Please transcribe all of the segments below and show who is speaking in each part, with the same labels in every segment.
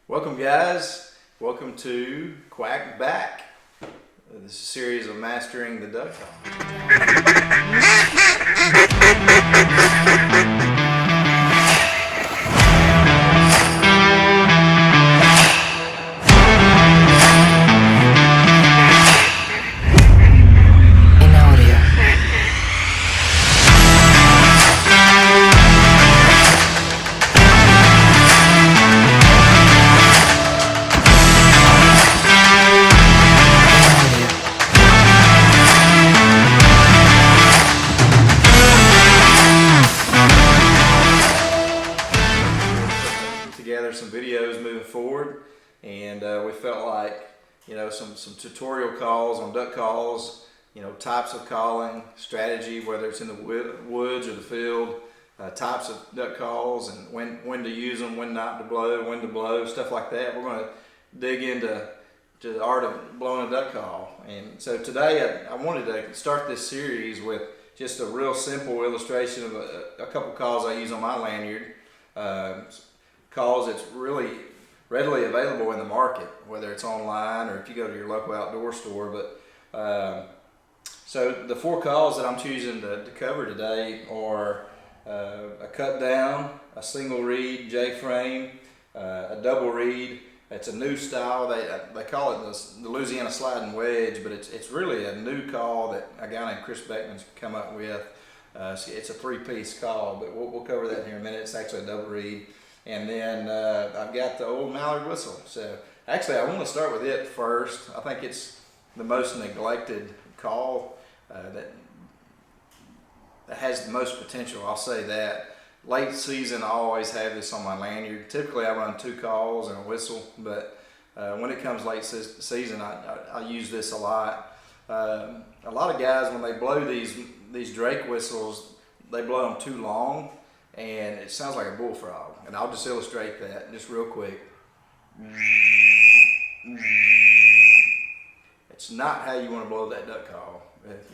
Speaker 1: Welcome guys, welcome to Quack Back. This is a series of mastering the duck call. Together some videos moving forward, and we felt like some tutorial calls on duck calls, types of calling, strategy, whether it's in the woods or the field, types of duck calls, and when to use them, when not to blow, when to blow, stuff like that. We're going to dig into the art of blowing a duck call. And so today I wanted to start this series with just a real simple illustration of a couple calls I use on my lanyard. Calls that's really readily available in the market, whether it's online or if you go to your local outdoor store. But so the four calls that I'm choosing to cover today are a cut down, a single reed J-frame, a double reed. It's a new style. They call it the Louisiana sliding wedge, but it's really a new call that a guy named Chris Beckman's come up with. It's a three-piece call, but we'll cover that in here in a minute. It's actually a double reed. And then I've got the old mallard whistle. So actually I want to start with it first. I think it's the most neglected call that has the most potential. I'll say that. Late season I always have this on my lanyard. Typically I run two calls and a whistle, but when it comes late season I use this a lot. A lot of guys, when they blow these Drake whistles, they blow them too long and it sounds like a bullfrog. And I'll just illustrate that just real quick. It's not how you want to blow that duck call.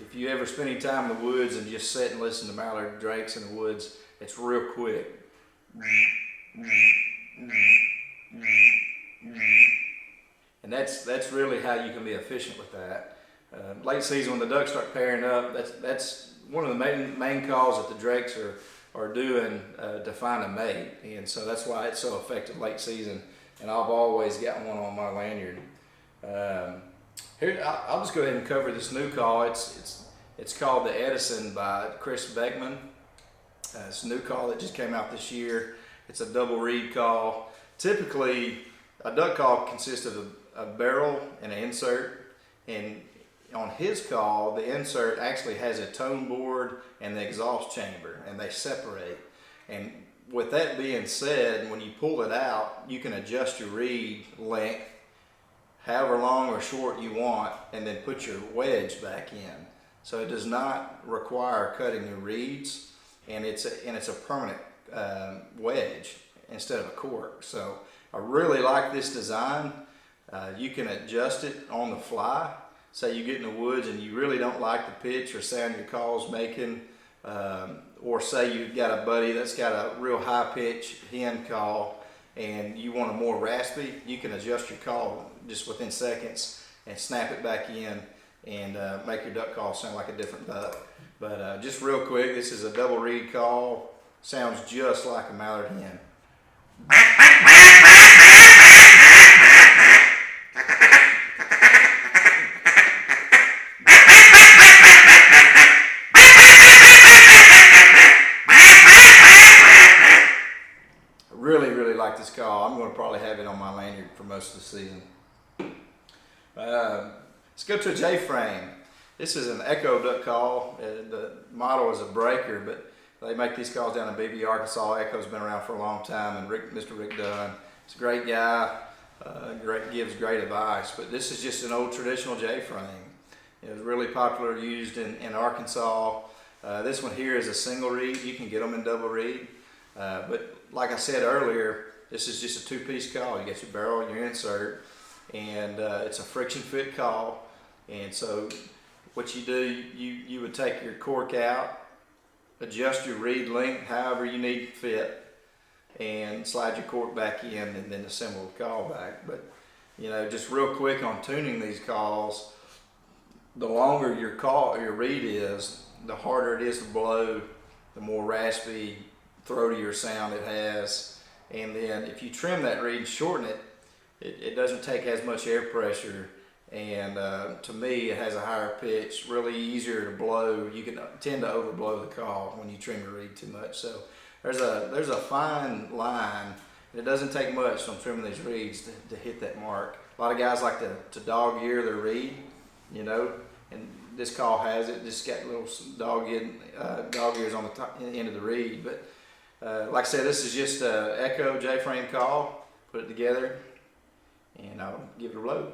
Speaker 1: If you ever spend any time in the woods and just sit and listen to mallard drakes in the woods, it's real quick. And that's really how you can be efficient with that. Late season when the ducks start pairing up, that's one of the main calls that the drakes are doing to find a mate, and so that's why it's so effective late season. And I've always got one on my lanyard. Here, I'll just go ahead and cover this new call. It's called the Edison by Chris Beckman. It's a new call that just came out this year. It's a double reed call. Typically, a duck call consists of a barrel and an insert, and on his call, the insert actually has a tone board and the exhaust chamber, and they separate. And with that being said, when you pull it out, you can adjust your reed length however long or short you want, and then put your wedge back in. So it does not require cutting your reeds, and it's a permanent wedge instead of a cork. So I really like this design. You can adjust it on the fly. Say you get in the woods and you really don't like the pitch or sound your call's making, or say you've got a buddy that's got a real high pitch hen call and you want a more raspy, you can adjust your call just within seconds and snap it back in and make your duck call sound like a different duck. But just real quick, this is a double reed call. Sounds just like a mallard hen. Really like this call. I'm going to probably have it on my lanyard for most of the season. Let's go to a J-frame. This is an echo duck call. The model is a breaker, but they make these calls down in Beebe, Arkansas. Echo's been around for a long time, and Mr. Rick Dunn, he's a great guy, gives great advice. But this is just an old traditional J-frame. It was really popular, used in Arkansas. This one here is a single reed. You can get them in double reed. But like I said earlier, this is just a two-piece call. You get your barrel, your insert, and it's a friction fit call. And so what you do, you would take your cork out, adjust your reed length however you need to fit, and slide your cork back in and then assemble the call back. But just real quick on tuning these calls, the longer your call or your reed is, the harder it is to blow, the more raspy, throatier sound it has. And then if you trim that reed and shorten it, it doesn't take as much air pressure, and to me it has a higher pitch, really easier to blow. You can tend to overblow the call when you trim your reed too much. So there's a fine line. It doesn't take much from trimming these reeds to hit that mark. A lot of guys like to dog ear their reed, and this call has it. Just got little dog ears on the end of the reed. But like I said, this is just a Echo J-frame call. Put it together, and I'll give it a blow.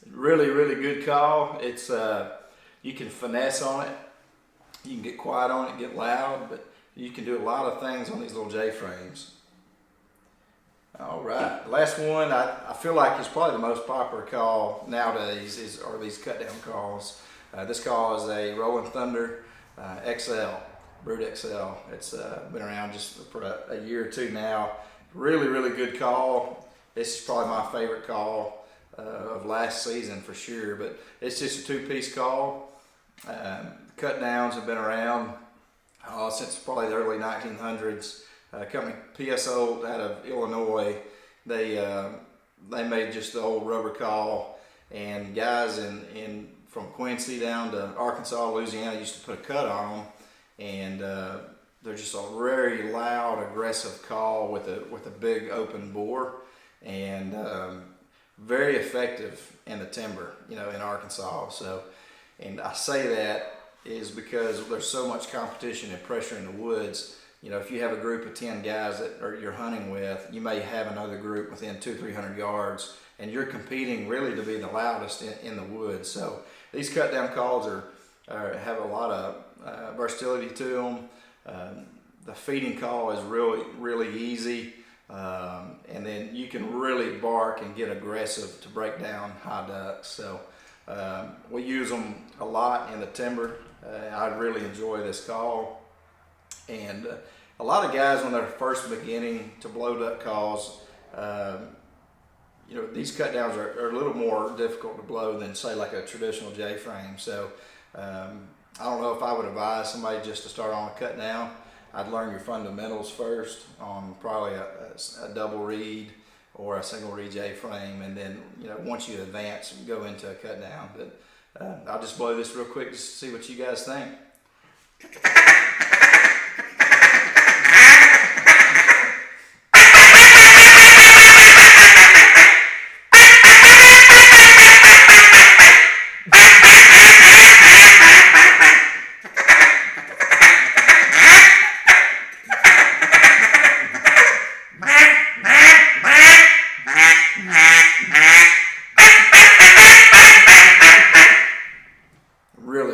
Speaker 1: Really good call. It's you can finesse on it. You can get quiet on it, get loud, but you can do a lot of things on these little J-frames. All right, the last one I feel like is probably the most popular call nowadays are these cut down calls. This call is a Rolling Thunder XL, Brute XL. It's been around just for a year or two now. Really good call. This is probably my favorite call of last season for sure, but it's just a two-piece call. Cut downs have been around since probably the early 1900s. Company PSO out of Illinois, they made just the old rubber call, and guys from Quincy down to Arkansas, Louisiana used to put a cut on them, and they're just a very loud, aggressive call with a big open bore, and very effective in the timber, in Arkansas. So, and I say that is because there's so much competition and pressure in the woods. If you have a group of 10 guys that you're hunting with, you may have another group within 200-300 yards, and you're competing really to be the loudest in the woods. So these cut down calls have a lot of versatility to them. The feeding call is really easy, and then you can really bark and get aggressive to break down high ducks. So we use them a lot in the timber. I really enjoy this call, and a lot of guys when they're first beginning to blow duck calls, these cut downs are a little more difficult to blow than say like a traditional J-frame. So I don't know if I would advise somebody just to start on a cut down. I'd learn your fundamentals first on probably a double reed or a single reed J-frame, and then once you advance, go into a cut down. But I'll just blow this real quick just to see what you guys think.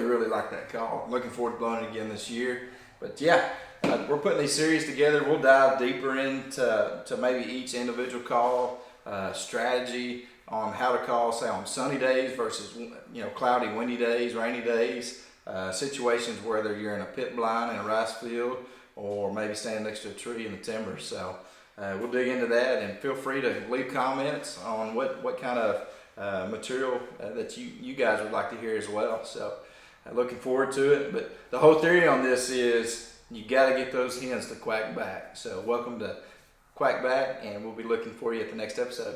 Speaker 1: Really like that call. I'm looking forward to blowing it again this year. But yeah, we're putting these series together. We'll dive deeper into maybe each individual call, strategy on how to call, say on sunny days versus cloudy, windy days, rainy days, situations whether you're in a pit blind in a rice field or maybe standing next to a tree in the timber. So we'll dig into that, and feel free to leave comments on what kind of material that you guys would like to hear as well. So looking forward to it. But the whole theory on this is you got to get those hens to quack back. So welcome to Quack Back, and we'll be looking for you at the next episode.